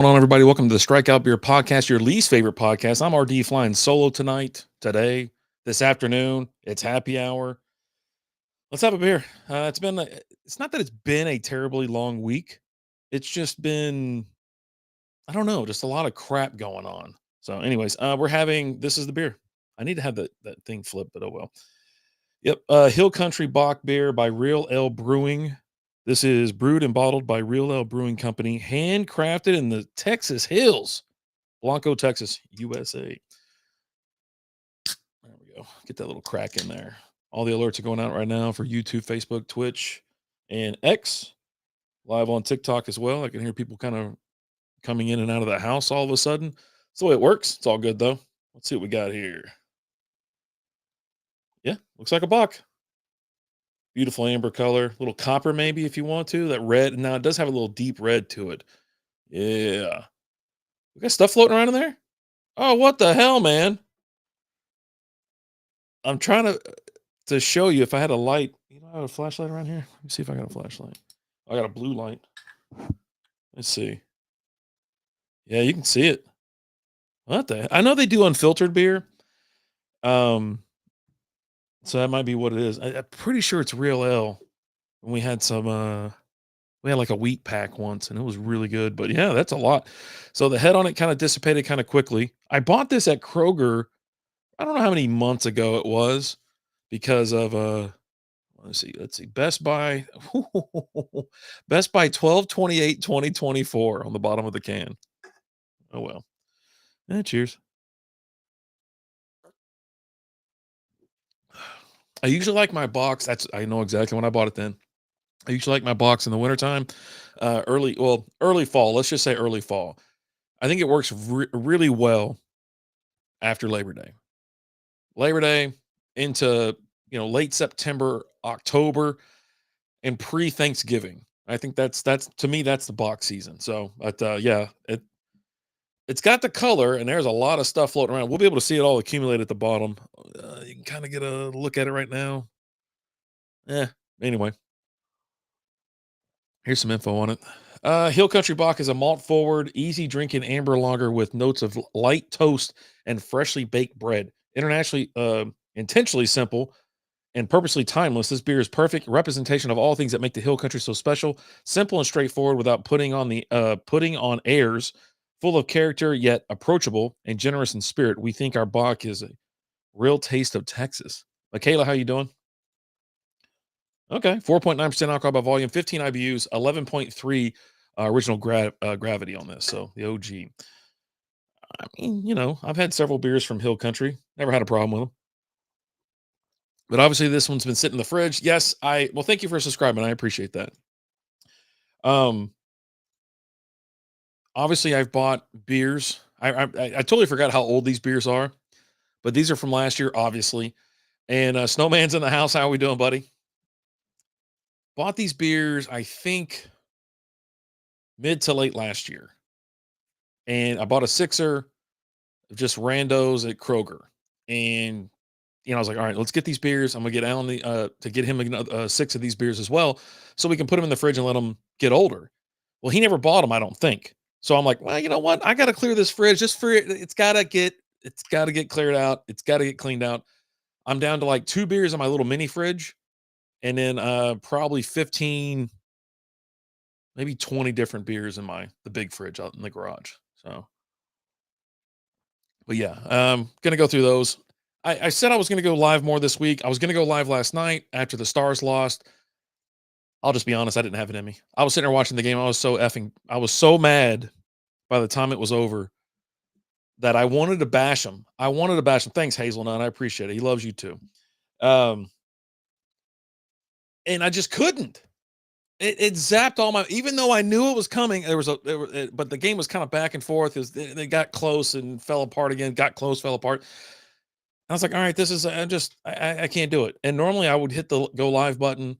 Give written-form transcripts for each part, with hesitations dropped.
Going on, everybody? Welcome to the Strikeout Beer Podcast, your least favorite podcast. I'm RD flying solo tonight, today, this afternoon. It's happy hour. Let's have a beer. It's not that it's been a terribly long week. It's just been, I don't know, just a lot of crap going on. So, anyways, this is the beer. I need to have that thing flip, but oh well. Yep. Hill Country Bock beer by Real Ale Brewing. This is brewed and bottled by Real Ale Brewing Company, handcrafted in the Texas hills. Blanco, Texas, USA. There we go. Get that little crack in there. All the alerts are going out right now for YouTube, Facebook, Twitch, and X. Live on TikTok as well. I can hear people kind of coming in and out of the house all of a sudden. That's the way it works. It's all good though. Let's see what we got here. Yeah, looks like a buck. Beautiful amber color, little copper maybe if you want to. That red. Now it does have a little deep red to it. Yeah. We got stuff floating around in there. Oh, what the hell, man? I'm trying to show you if I had a light. You know, I have a flashlight around here. Let me see if I got a flashlight. I got a blue light. Let's see. Yeah, you can see it. What the? I know they do unfiltered beer. Um, so that might be what it is. I'm pretty sure it's real ale. And we had like a wheat pack once, and it was really good. But yeah, that's a lot. So the head on it kind of dissipated kind of quickly. I bought this at Kroger. I don't know how many months ago it was because of let's see. Best Buy. Best Buy 12/28/2024 on the bottom of the can. Oh well. Cheers. I usually like my box. I know exactly when I bought it then. I usually like my box in the wintertime. Early fall. Let's just say early fall. I think it works really well after Labor Day. Labor Day into late September, October, and pre-Thanksgiving. I think that's to me that's the box season. So, but yeah, it's got the color, and there's a lot of stuff floating around. We'll be able to see it all accumulate at the bottom. You can kind of get a look at it right now. Yeah. Anyway, here's some info on it. Hill Country Bock is a malt forward, easy drinking amber lager with notes of light toast and freshly baked bread. Intentionally simple and purposely timeless, this beer is perfect representation of all things that make the Hill Country so special. Simple and straightforward without putting on airs. Full of character yet approachable and generous in spirit. We think our Bach is a real taste of Texas. Michaela, how you doing? Okay, 4.9% alcohol by volume, 15 IBUs, 11.3 original gravity on this. So the OG. I mean, I've had several beers from Hill Country. Never had a problem with them. But obviously, this one's been sitting in the fridge. Yes, thank you for subscribing. I appreciate that. Um, Obviously, I've bought beers. I totally forgot how old these beers are, but these are from last year, obviously. And Snowman's in the house. How are we doing, buddy? Bought these beers, I think, mid to late last year. And I bought a sixer of just randos at Kroger. And I was like, all right, let's get these beers. I'm gonna get Alan to get him six of these beers as well, so we can put them in the fridge and let them get older. Well, he never bought them, I don't think. So I'm like, well, you know what? I got to clear this fridge just for it. It's got to get cleared out. It's got to get cleaned out. I'm down to like 2 beers in my little mini fridge, and then probably 15, maybe 20 different beers in the big fridge out in the garage. So, but yeah, gonna go through those. I said I was gonna go live more this week. I was gonna go live last night after the Stars lost. I'll just be honest, I didn't have it in me. I was sitting there watching the game. I was so mad by the time it was over that I wanted to bash him. I wanted to bash him. Thanks, Hazelnut. I appreciate it. He loves you too. Um, and I just couldn't. It zapped all my. Even though I knew it was coming, but the game was kind of back and forth. They got close and fell apart again. Got close, fell apart. I was like, all right, this is. I can't do it. And normally I would hit the go live button.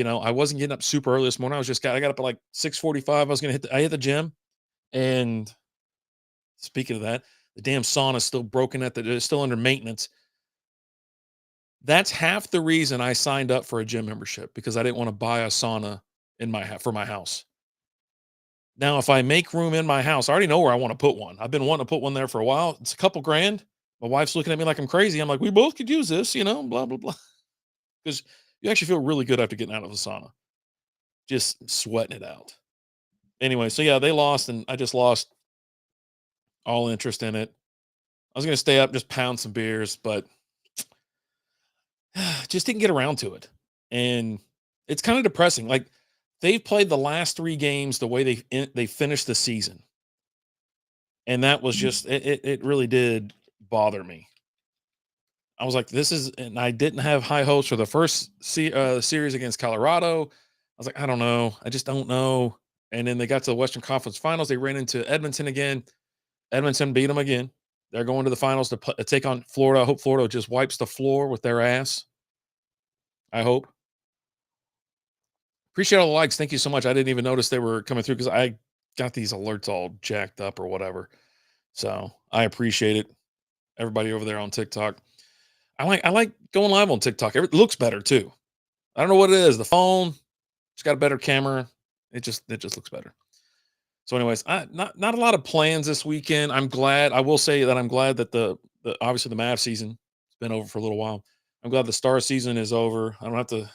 I wasn't getting up super early this morning. I got up at like 6:45. I hit the gym, and speaking of that, the damn sauna is still broken it's still under maintenance. That's half the reason I signed up for a gym membership, because I didn't want to buy a sauna for my house. Now, if I make room in my house, I already know where I want to put one. I've been wanting to put one there for a while. It's a couple grand. My wife's looking at me like I'm crazy. I'm like, we both could use this, blah, blah, blah. Because you actually feel really good after getting out of the sauna, just sweating it out. Anyway, so yeah, they lost, and I just lost all interest in it. I was going to stay up, just pound some beers, but just didn't get around to it. And it's kind of depressing. Like, they've played the last 3 games the way they finished the season, and that was just it really did bother me. I was like, this is, and I didn't have high hopes for the first series against Colorado. I was like, I don't know. I just don't know. And then they got to the Western Conference Finals. They ran into Edmonton again. Edmonton beat them again. They're going to the finals to take on Florida. I hope Florida just wipes the floor with their ass. I hope. Appreciate all the likes. Thank you so much. I didn't even notice they were coming through because I got these alerts all jacked up or whatever. So I appreciate it. Everybody over there on TikTok. I like going live on TikTok. It looks better too. I don't know what it is. The phone, it's got a better camera. It just looks better. So, anyways, not a lot of plans this weekend. I'm glad. I will say that I'm glad that the obviously the Mavs season has been over for a little while. I'm glad the Star season is over. I don't have to.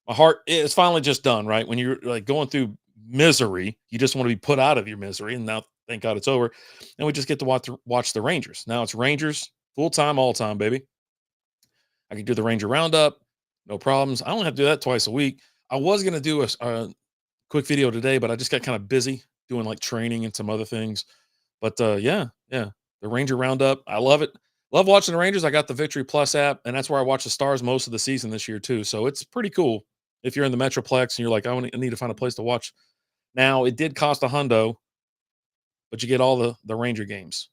My heart is finally just done. Right when you're like going through misery, you just want to be put out of your misery. And now, thank God, it's over, and we just get to watch the Rangers. Now it's Rangers full time, all time, baby. I can do the Ranger Roundup, no problems. I only have to do that twice a week. I was gonna do a quick video today, but I just got kind of busy doing like training and some other things. But yeah, the Ranger Roundup, I love it. Love watching the Rangers. I got the Victory Plus app, and that's where I watch the Stars most of the season this year too. So it's pretty cool if you're in the Metroplex and you're like, I need to find a place to watch. Now it did cost a hundo, but you get all the Ranger games.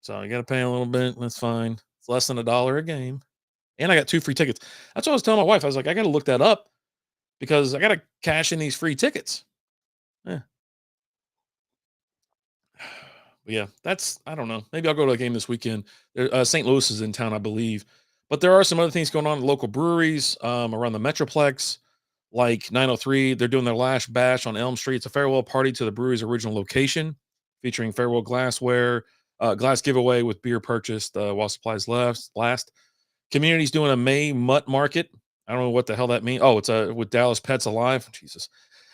So you got to pay a little bit. That's fine. It's less than $1 a game, and I got 2 free tickets. That's what I was telling my wife. I was like, I got to look that up because I got to cash in these free tickets. Yeah. But yeah, that's, I don't know. Maybe I'll go to a game this weekend. St. Louis is in town, I believe. But there are some other things going on at local breweries around the Metroplex, like 903. They're doing their last bash on Elm Street. It's a farewell party to the brewery's original location, featuring farewell glassware, glass giveaway with beer purchased while supplies last. Community's doing a May Mutt Market. I don't know what the hell that means. Oh, it's with Dallas Pets Alive. Jesus,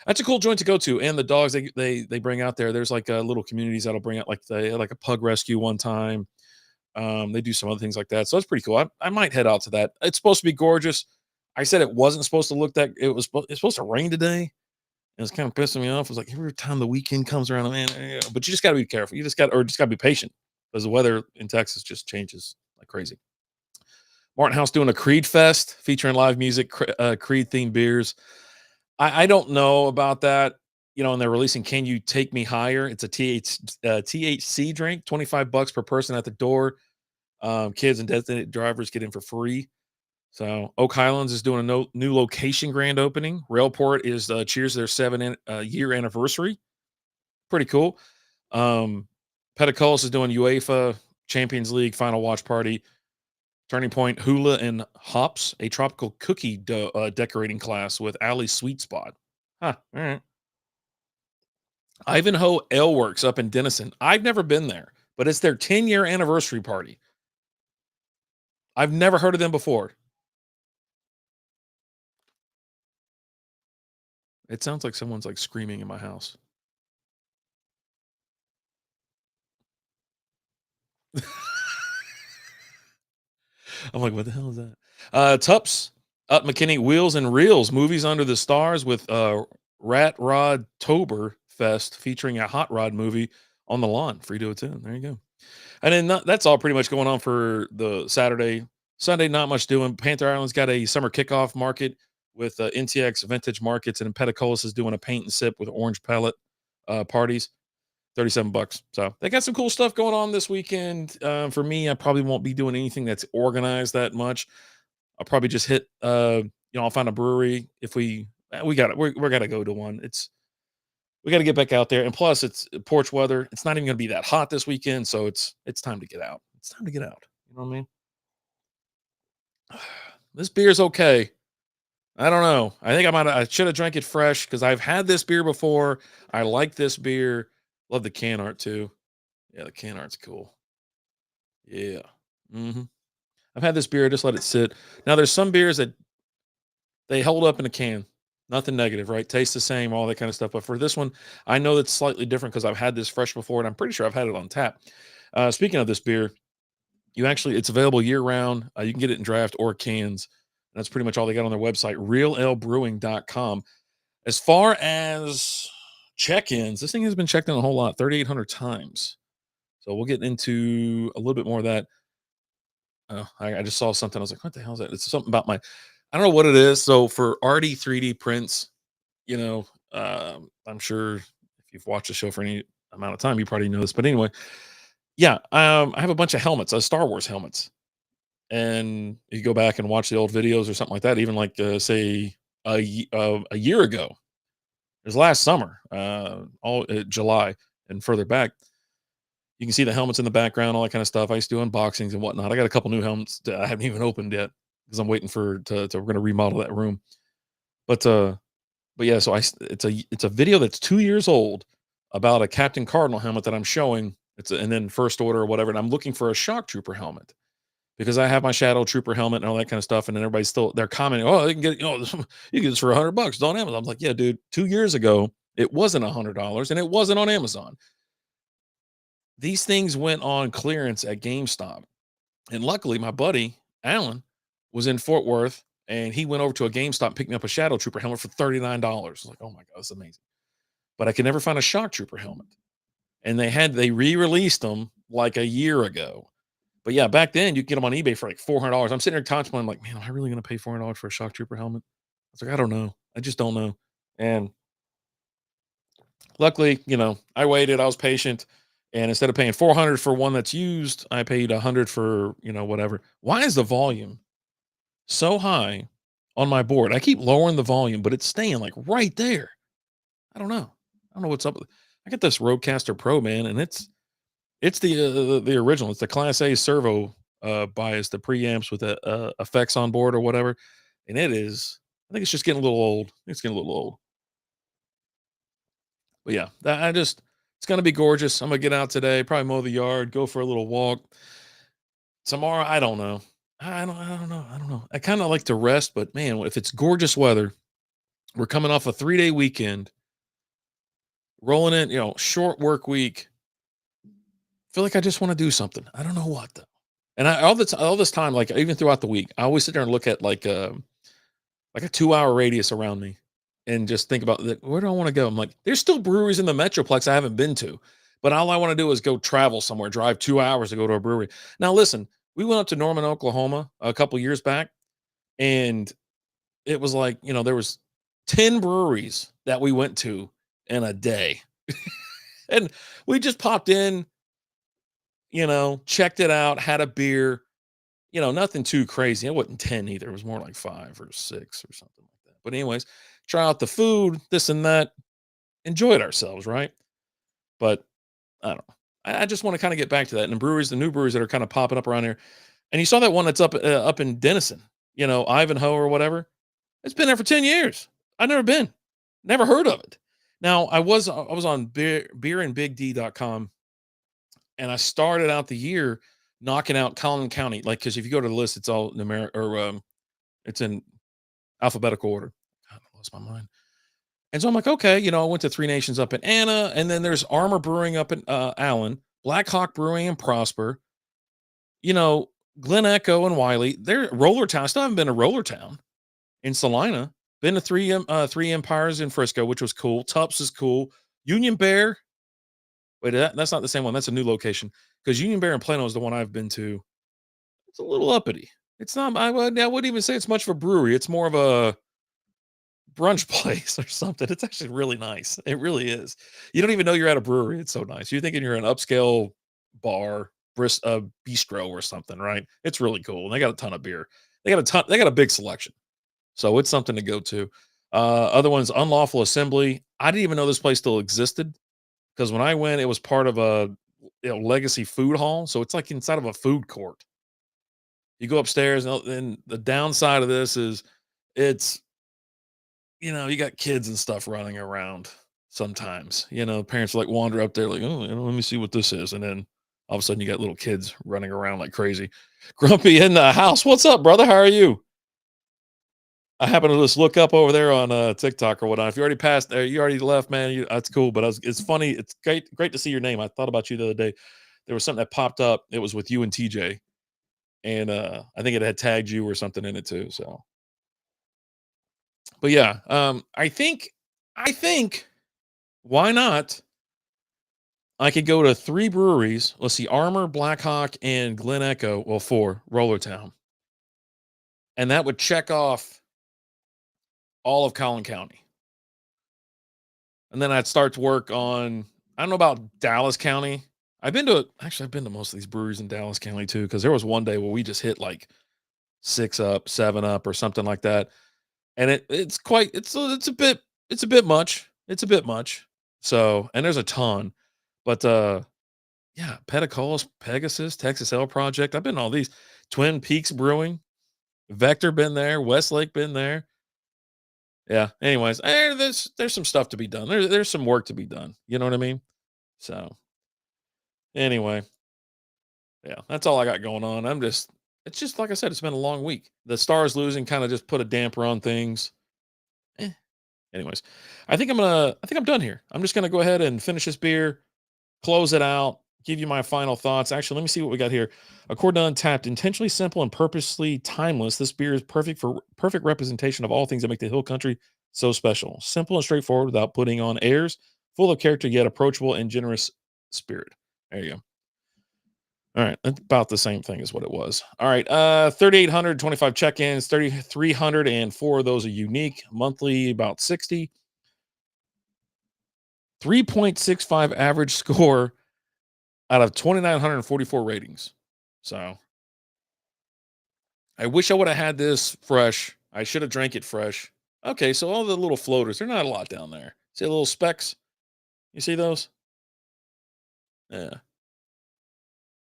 that's a cool joint to go to. And the dogs they bring out there. There's like little communities that'll bring out, like they had like a pug rescue one time. They do some other things like that. So it's pretty cool. I might head out to that. It's supposed to be gorgeous. I said it wasn't supposed to look that. It's supposed to rain today. And it's kind of pissing me off. It's like every time the weekend comes around, man. But you just got to be careful. You just got to be patient because the weather in Texas just changes like crazy. Martin House doing a Creed Fest featuring live music, Creed themed beers. I don't know about that. And they're releasing Can You Take Me Higher? It's a THC drink, $25 per person at the door. Kids and designated drivers get in for free. So Oak Highlands is doing a new location grand opening. Railport is cheers their 7-year anniversary. Pretty cool. Petacolis is doing UEFA Champions League final watch party. Turning Point Hula and Hops, a tropical cookie decorating class with Allie's Sweet Spot. Huh. All right. Ivanhoe Ale Works up in Denison. I've never been there, but it's their 10-year anniversary party. I've never heard of them before. It sounds like someone's like screaming in my house. I'm like, what the hell is that? Tups up McKinney Wheels and Reels, movies under the stars with Rat Rod Tober Fest featuring a hot rod movie on the lawn. Free to attend. There you go. And then that's all pretty much going on for the Saturday. Sunday, not much doing. Panther Island's got a summer kickoff market with NTX Vintage Markets, and Petacolis is doing a paint and sip with orange palette parties. $37. So they got some cool stuff going on this weekend. For me, I probably won't be doing anything that's organized that much. I'll probably just hit I'll find a brewery if we got it. We're gotta go to one. We got to get back out there. And plus it's porch weather. It's not even going to be that hot this weekend. So it's time to get out. It's time to get out. You know what I mean? This beer is okay. I don't know. I should have drank it fresh because I've had this beer before. I like this beer. Love the can art too. Yeah, the can art's cool. Yeah. Mhm. I've had this beer, just let it sit. Now there's some beers that they hold up in a can. Nothing negative, right? Tastes the same, all that kind of stuff. But for this one, I know it's slightly different because I've had this fresh before, and I'm pretty sure I've had it on tap. Speaking of this beer, it's available year round. You can get it in draft or cans. That's pretty much all they got on their website, realalebrewing.com. As far as check-ins, this thing has been checked in a whole lot, 3,800 times. So we'll get into a little bit more of that. I just saw something. I was like, "What the hell is that?" It's something about my. I don't know what it is. So for RD 3D prints, I'm sure if you've watched the show for any amount of time, you probably know this. But anyway, yeah, I have a bunch of helmets, Star Wars helmets, and you go back and watch the old videos or something like that. Even like say a year ago, it was last summer, all July and further back. You can see the helmets in the background, all that kind of stuff. I used to do unboxings and whatnot. I got a couple new helmets that I haven't even opened yet because I'm waiting for to we're gonna remodel that room. But yeah, so it's a video that's 2 years old about a Captain Cardinal helmet that I'm showing. And then first order or whatever, and I'm looking for a shock trooper helmet because I have my shadow trooper helmet and all that kind of stuff. And then everybody's still they're commenting, oh, they can get you get this for $100 on Amazon. I'm like, yeah, dude, 2 years ago it wasn't $100 and it wasn't on Amazon. These things went on clearance at GameStop. And luckily, my buddy Alan was in Fort Worth, and he went over to a GameStop, picked me up a Shadow Trooper helmet for $39. I was like, oh my god, that's amazing! But I could never find a Shock Trooper helmet, and they re-released them like a year ago. But yeah, back then you could get them on eBay for like $400. I'm sitting there contemplating, like, man, am I really going to pay $400 for a Shock Trooper helmet? I was like, I don't know. I just don't know. And luckily, I waited. I was patient. And instead of paying 400 for one that's used, I paid 100 for, whatever. Why is the volume so high on my board? I keep lowering the volume, but it's staying like right there. I don't know. I don't know what's up with it. I got this Rodecaster Pro, man, and it's the original. It's the Class A servo bias, the preamps with the effects on board or whatever. And it is, I think it's just getting a little old. It's getting a little old. But yeah, it's gonna be gorgeous. I'm gonna get out today, probably mow the yard, go for a little walk. Tomorrow, I don't know. I don't know. I kind of like to rest, but man, if it's gorgeous weather, we're coming off a 3-day weekend, rolling in, short work week. Feel like I just want to do something. I don't know what though. And all this time, like even throughout the week, I always sit there and look at like a 2-hour radius around me and just think about that. Where do I want to go? I'm like, there's still breweries in the Metroplex I haven't been to, but all I want to do is go travel somewhere, drive 2 hours to go to a brewery. Now, listen, we went up to Norman, Oklahoma a couple years back, and it was like, there was 10 breweries that we went to in a day. And we just popped in, checked it out, had a beer, nothing too crazy. It wasn't 10 either. It was more like 5 or 6 or something like that. But anyways, try out the food, this and that, enjoyed ourselves, right? But I don't know. I just want to kind of get back to that. And the new breweries that are kind of popping up around here. And you saw that one that's up in Denison, Ivanhoe or whatever. It's been there for 10 years. I've never been. Never heard of it. Now, I was on beerandbigd.com, and I started out the year knocking out Collin County, like, because if you go to the list, it's all numeric or it's in alphabetical order. God, I lost my mind. And so I'm like, okay, I went to Three Nations up in Anna, and then there's Armor Brewing up in Allen, Black Hawk Brewing in Prosper, you know, Glen Echo and Wiley. They're Roller Town. I still haven't been to Roller Town in Salina. Been to Three Empires in Frisco, which was cool. Tups is cool. Union Bear. Wait, that's not the same one. That's a new location because Union Bear in Plano is the one I've been to. It's a little uppity. It's not. I wouldn't even say it's much of a brewery. It's more of a brunch place or something. It's actually really nice. It really is. You don't even know you're at a brewery. It's so nice. You're thinking you're an upscale bar, bistro or something, right? It's really cool. And they got a ton of beer. They got a big selection. So it's something to go to. Other ones, Unlawful Assembly. I didn't even know this place still existed because when I went, it was part of a legacy food hall. So it's like inside of a food court. You go upstairs, and the downside of this is it's you got kids and stuff running around sometimes. Parents like wander up there like, oh, let me see what this is. And then all of a sudden you got little kids running around like crazy. Grumpy in the house. What's up, brother? How are you? I happen to just look up over there on TikTok or whatnot. If you already passed there, you already left, man. That's cool. But it's funny. It's great to see your name. I thought about you the other day. There was something that popped up. It was with you and TJ, and I think it had tagged you or something in it too. So, but yeah, I think why not? I could go to 3 breweries. Let's see, Armor, Blackhawk, and Glen Echo. Well, 4, Rollertown. And that would check off all of Collin County. And then I'd start to work on, I don't know about Dallas County. I've been to most of these breweries in Dallas County too, because there was one day where we just hit like 6 up, 7 up, or something like that. And it's a bit much. It's a bit much. So, and there's a ton. But yeah, Petacolis, Pegasus, Texas L Project. I've been to all these. Twin Peaks Brewing, Vector been there, Westlake been there. Yeah. Anyways, there's some stuff to be done. There's some work to be done. You know what I mean? So anyway, yeah, that's all I got going on. It's just like I said, it's been a long week. The Stars losing kind of just put a damper on things. Eh, Anyways, I think I'm done here. I'm just gonna go ahead and finish this beer, close it out, give you my final thoughts. Actually, let me see what we got here. A core done tapped, intentionally simple and purposely timeless. This beer is perfect representation of all things that make the Hill Country so special. Simple and straightforward without putting on airs, full of character yet approachable and generous spirit. There you go. All right, that's about the same thing as what it was. All right, 3,825 check-ins, 3,304 of those are unique. Monthly, about 60. 3.65 average score out of 2,944 ratings. So I wish I would have had this fresh. I should have drank it fresh. Okay, so all the little floaters, they're not a lot down there. See the little specks? You see those? Yeah.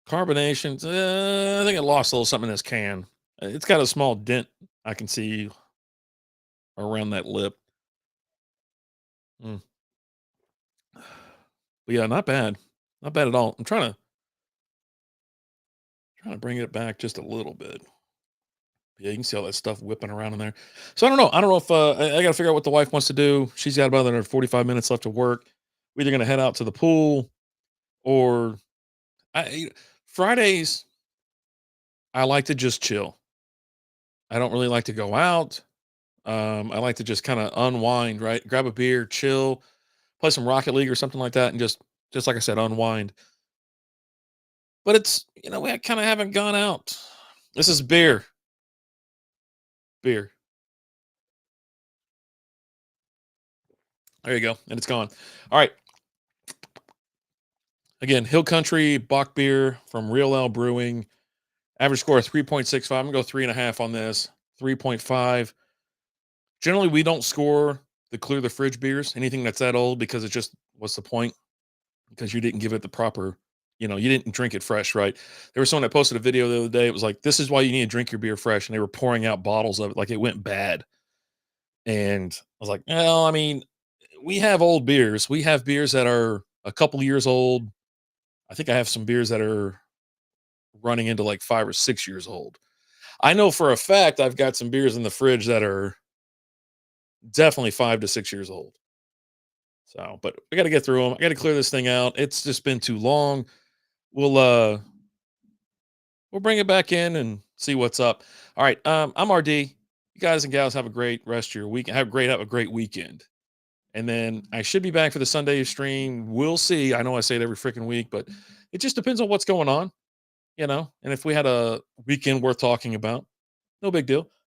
Carbonations. I think it lost a little something in this can. It's got a small dent I can see around that lip. Mm. But yeah, not bad. Not bad at all. I'm trying to bring it back just a little bit. Yeah, you can see all that stuff whipping around in there. So I don't know. I don't know if I got to figure out what the wife wants to do. She's got about another 45 minutes left to work. We're either going to head out to the pool or Fridays. I like to just chill. I don't really like to go out. I like to just kind of unwind, right? Grab a beer, chill, play some Rocket League or something like that, and just like I said, unwind. But we kind of haven't gone out. This is beer. There you go, and it's gone. All right. Again, Hill Country Bock beer from Real L Brewing. Average score of 3.65. I'm gonna go 3.5 on this. 3.5. Generally, we don't score the clear the fridge beers, anything that's that old, because it's just what's the point? Because you didn't give it the proper, you didn't drink it fresh, right? There was someone that posted a video the other day. It was like, this is why you need to drink your beer fresh. And they were pouring out bottles of it like it went bad. And I was like, well, I mean, we have old beers. We have beers that are a couple years old. I think I have some beers that are running into like 5 or 6 years old. I know for a fact I've got some beers in the fridge that are definitely 5 to 6 years old. So, but we got to get through them. I got to clear this thing out. It's just been too long. We'll we'll bring it back in and see what's up. All right. I'm RD. You guys and gals have a great rest of your week. Have a great weekend. And then I should be back for the Sunday stream. We'll see. I know I say it every freaking week, but it just depends on what's going on, And if we had a weekend worth talking about, no big deal.